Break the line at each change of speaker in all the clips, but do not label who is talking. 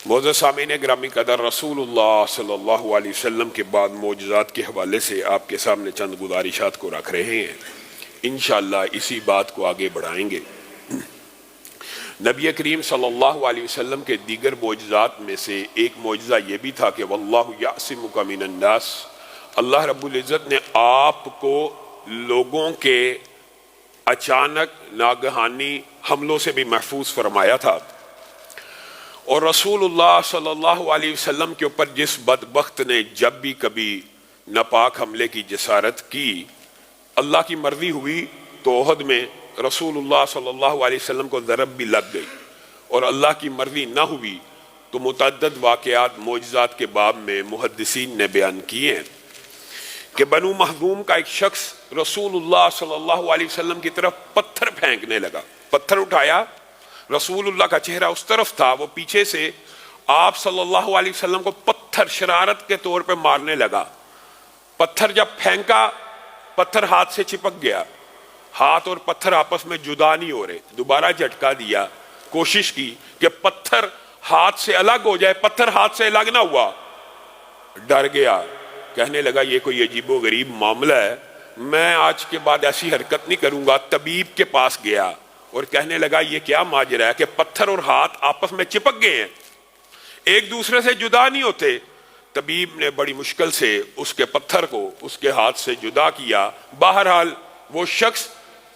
معزز سامعین گرامی قدر، رسول اللہ صلی اللہ علیہ وسلم کے بعد معجزات کے حوالے سے آپ کے سامنے چند گزارشات کو رکھ رہے ہیں۔ انشاءاللہ اسی بات کو آگے بڑھائیں گے۔ نبی کریم صلی اللہ علیہ وسلم کے دیگر معجزات میں سے ایک معجزہ یہ بھی تھا کہ واللہ یعصمک من الناس، اللہ رب العزت نے آپ کو لوگوں کے اچانک ناگہانی حملوں سے بھی محفوظ فرمایا تھا، اور رسول اللہ صلی اللہ علیہ وسلم کے اوپر جس بدبخت نے جب بھی کبھی ناپاک حملے کی جسارت کی، اللہ کی مرضی ہوئی تو احد میں رسول اللہ صلی اللہ علیہ وسلم کو ضرب بھی لگ گئی، اور اللہ کی مرضی نہ ہوئی تو متعدد واقعات معجزات کے باب میں محدثین نے بیان کیے ہیں کہ بنو مخزوم کا ایک شخص رسول اللہ صلی اللہ علیہ وسلم کی طرف پتھر پھینکنے لگا۔ پتھر اٹھایا، رسول اللہ کا چہرہ اس طرف تھا، وہ پیچھے سے آپ صلی اللہ علیہ وسلم کو پتھر شرارت کے طور پہ مارنے لگا۔ پتھر جب پھینکا، پتھر ہاتھ سے چپک گیا، ہاتھ اور پتھر آپس میں جدا نہیں ہو رہے۔ دوبارہ جھٹکا دیا، کوشش کی کہ پتھر ہاتھ سے الگ ہو جائے، پتھر ہاتھ سے الگ نہ ہوا، ڈر گیا، کہنے لگا یہ کوئی عجیب و غریب معاملہ ہے، میں آج کے بعد ایسی حرکت نہیں کروں گا۔ طبیب کے پاس گیا اور کہنے لگا یہ کیا ماجرا ہے کہ پتھر اور ہاتھ آپس میں چپک گئے ہیں، ایک دوسرے سے جدا نہیں ہوتے۔ طبیب نے بڑی مشکل سے اس کے پتھر کو اس کے ہاتھ سے جدا کیا۔ بہرحال وہ شخص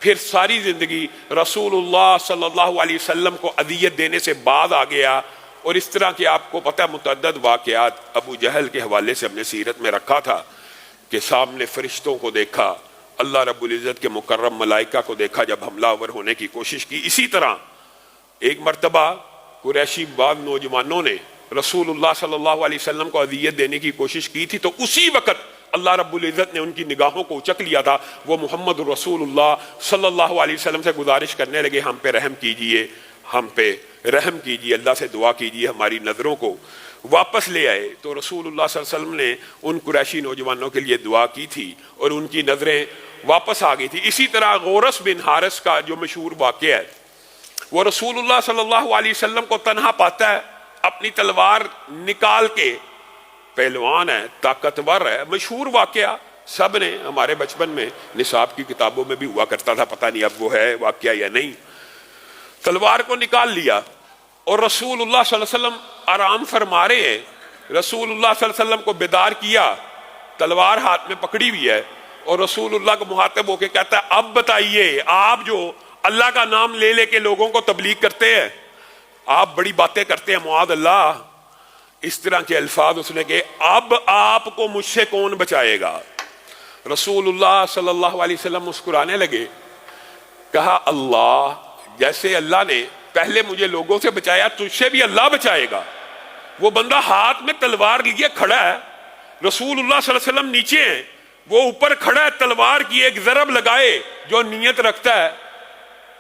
پھر ساری زندگی رسول اللہ صلی اللہ علیہ وسلم کو اذیت دینے سے باز آ گیا، اور اس طرح کے آپ کو پتہ متعدد واقعات ابو جہل کے حوالے سے ہم نے سیرت میں رکھا تھا کہ سامنے فرشتوں کو دیکھا، اللہ رب العزت کے مکرم ملائکہ کو دیکھا جب حملہ آور ہونے کی کوشش کی۔ اسی طرح ایک مرتبہ قریشی بعض نوجوانوں نے رسول اللہ صلی اللہ علیہ وسلم کو اذیت دینے کی کوشش کی تھی، تو اسی وقت اللہ رب العزت نے ان کی نگاہوں کو اچک لیا تھا۔ وہ محمد رسول اللہ صلی اللہ علیہ وسلم سے گزارش کرنے لگے ہم پہ رحم کیجئے، ہم پہ رحم کیجئے، اللہ سے دعا کیجئے ہماری نظروں کو واپس لے آئے۔ تو رسول اللہ صلی اللہ علیہ وسلم نے ان قریشی نوجوانوں کے لیے دعا کی تھی اور ان کی نظریں واپس آ گئی تھی۔ اسی طرح غورث بن حارث کا جو مشہور واقعہ ہے، وہ رسول اللہ صلی اللہ علیہ وسلم کو تنہا پاتا ہے، اپنی تلوار نکال کے، پہلوان ہے، طاقتور ہے، مشہور واقعہ سب نے ہمارے بچپن میں نصاب کی کتابوں میں بھی ہوا کرتا تھا، پتہ نہیں اب وہ ہے واقعہ یا نہیں۔ تلوار کو نکال لیا اور رسول اللہ صلی اللہ علیہ وسلم آرام فرما رہے ہیں، رسول اللہ صلی اللہ علیہ وسلم کو بیدار کیا، تلوار ہاتھ میں پکڑی ہوئی ہے، اور رسول اللہ کو مخاطب ہو کے کہتا ہے اب بتائیے، آپ جو اللہ کا نام لے لے کے لوگوں کو تبلیغ کرتے ہیں، آپ بڑی باتیں کرتے ہیں، معاذ اللہ، اس طرح کے الفاظ اس نے کہ اب آپ کو مجھ سے کون بچائے گا؟ رسول اللہ صلی اللہ علیہ وسلم مسکرانے لگے، کہا اللہ، جیسے اللہ نے پہلے مجھے لوگوں سے بچایا تجھ سے بھی اللہ بچائے گا۔ وہ بندہ ہاتھ میں تلوار لیے کھڑا ہے، رسول اللہ صلی اللہ علیہ وسلم نیچے ہیں، وہ اوپر کھڑا ہے، تلوار کی ایک ضرب لگائے جو نیت رکھتا ہے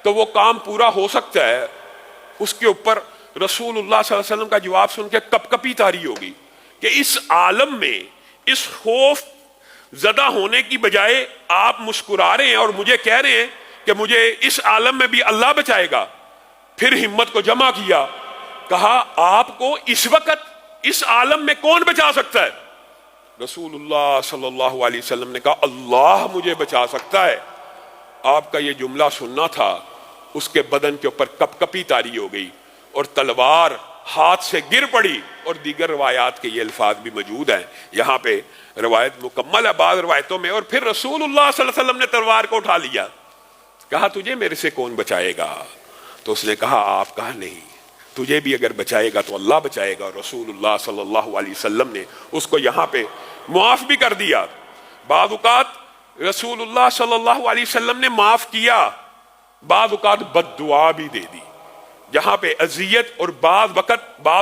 تو وہ کام پورا ہو سکتا ہے، اس کے اوپر رسول اللہ صلی اللہ علیہ وسلم کا جواب سن کے کپ کپی طاری ہوگی کہ اس عالم میں اس خوف زدہ ہونے کی بجائے آپ مسکرا رہے ہیں اور مجھے کہہ رہے ہیں کہ مجھے اس عالم میں بھی اللہ بچائے گا۔ پھر ہمت کو جمع کیا، کہا آپ کو اس وقت اس عالم میں کون بچا سکتا ہے؟ رسول اللہ صلی اللہ علیہ وسلم نے کہا اللہ مجھے بچا سکتا ہے۔ آپ کا یہ جملہ سننا تھا، اس کے بدن کے اوپر کپ کپی طاری ہو گئی اور تلوار ہاتھ سے گر پڑی، اور دیگر روایات کے یہ الفاظ بھی موجود ہیں، یہاں پہ روایت مکمل ہے بعض روایتوں میں۔ اور پھر رسول اللہ صلی اللہ علیہ وسلم نے تلوار کو اٹھا لیا، کہا تجھے میرے سے کون بچائے گا؟ تو اس نے کہا آپ کہا نہیں، تجھے بھی اگر بچائے گا تو اللہ بچائے گا۔ رسول اللہ صلی اللہ علیہ وسلم نے اس کو یہاں پہ معاف بھی کر دیا۔ بعض اوقات رسول اللہ صلی اللہ علیہ وسلم نے معاف کیا، بعض اوقات بد دعا بھی دے دی، جہاں پہ اذیت، اور بعض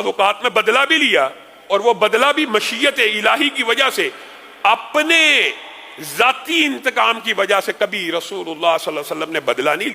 اوقات میں بدلہ بھی لیا، اور وہ بدلہ بھی مشیت الہی کی وجہ سے، اپنے ذاتی انتقام کی وجہ سے کبھی رسول اللہ صلی اللہ علیہ وسلم نے بدلہ نہیں